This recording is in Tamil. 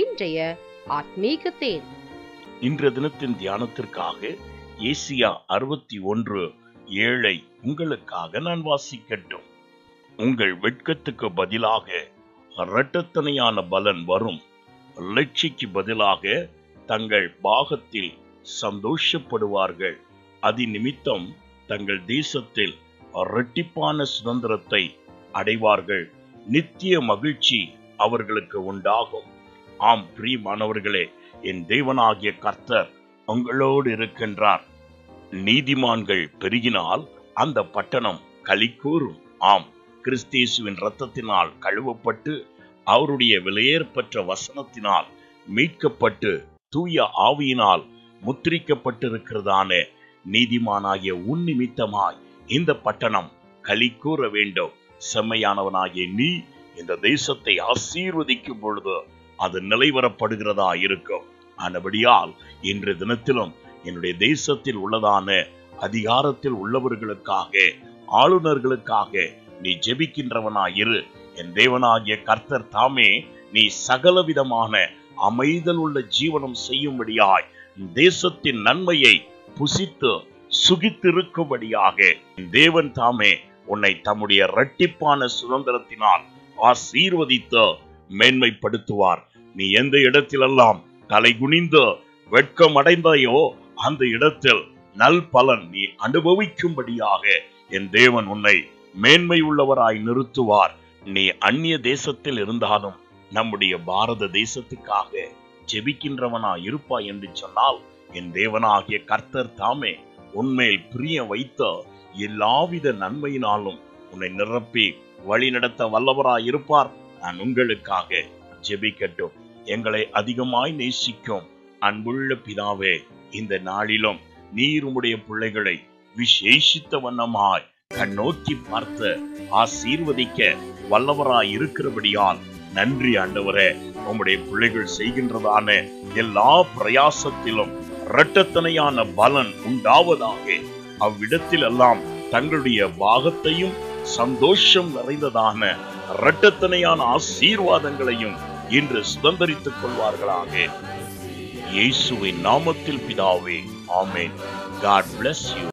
இன்றைய ஆத்மீக தேன். இன்றைய தினத்தின் தியானத்திற்காக ஏசியா 61:7 உங்களுக்காக நான் வாசிக்கட்டும். உங்கள் வெட்கத்துக்கு பதிலாக இரட்டத்தனையான பலன் வரும், லட்சிக்கு பதிலாக தங்கள் பாகத்தில் சந்தோஷப்படுவார்கள். அதிநிமித்தம் தங்கள் தேசத்தில் இரட்டிப்பான சுதந்திரத்தை அடைவார்கள். நித்திய மகிழ்ச்சி அவர்களுக்கு உண்டாகும். ஆம் பிரியமானவர்களே, என் தேவனாகிய கர்த்தர் உங்களோடு இருக்கின்றார். நீதிமான்கள் பெருகினால் அந்த பட்டணம் களிகூரும். ஆம், கிறிஸ்தேசுவின் இரத்தத்தினால் கழுவப்பட்டு அவருடைய விலையேறப்பெற்ற வசனத்தினால் மீட்கப்பட்டு தூய ஆவியினால் முத்திரிக்கப்பட்டிருக்கிறதான நீதிமானாகிய உன் நிமித்தமாய் இந்த பட்டணம் களிகூற வேண்டும். செம்மையானவனாகிய நீ இந்த தேசத்தை ஆசீர்வதிக்கும் பொழுது அது நிலைவரப்படுகிறதா இருக்கும். ஆனபடியால் இன்று தினத்திலும் என்னுடைய தேசத்தில் உள்ளதான அதிகாரத்தில் உள்ளவர்களுக்காக, ஆளுநர்களுக்காக நீ ஜெபிக்கின்றவனாயிரு. என் தேவனாகிய கர்த்தர் தாமே நீ சகலவிதமான அமைதல் உள்ள ஜீவனம் செய்யும்படியாய் தேசத்தின் நன்மையை புசித்து சுகித்திருக்கும்படியாக தேவன் தாமே உன்னை தம்முடைய இரட்டிப்பான சுதந்திரத்தினால் ஆசீர்வதித்து மேன்மைப்படுத்துவார். நீ எந்த இடத்திலெல்லாம் தலை குனிந்து வெட்கம் அடைந்தாயோ அந்த இடத்தில் நல் பலன் நீ அனுபவிக்கும்படியாக என் தேவன் உன்னை மேன்மை உள்ளவராய் நிறுத்துவார். நீ அந்நிய தேசத்தில் இருந்தாலும் நம்முடைய பாரத தேசத்துக்காக ஜெபிக்கின்றவனாய் இருப்பாய் என்று சொன்னால் என் தேவனாகிய கர்த்தர் தாமே உன்மேல் பிரிய வைத்த எல்லாவித நன்மையினாலும் உன்னை நிரப்பி வழி நடத்த வல்லவராய் இருப்பார். நான் உங்களுக்காக ஜெபிக்கட்டும். எங்களை அதிகமாய் நேசிக்கும் அன்புள்ள பிதாவே, இந்த நாளிலும் நீர் உம்முடைய பிள்ளைகளை விசேஷித்த வண்ணமாய் கண்ணோக்கி பார்த்து ஆசீர்வதிக்க வல்லவராய் இருக்கிறபடியால் நன்றி ஆண்டவரே. உம்முடைய பிள்ளைகள் செய்கின்றதான எல்லா பிரயாசத்திலும் இரட்டத்தனையான பலன் உண்டாவதாக. அவ்விடத்தில் எல்லாம் தங்களுடைய பாகத்தையும் சந்தோஷம் நிறைந்ததான இரட்டத்தனையான ஆசீர்வாதங்களையும் இன்று சுதந்திரித்துக் கொள்வார்களாக. இயேசுவின் நாமத்தில் பிதாவே, ஆமென். God bless you.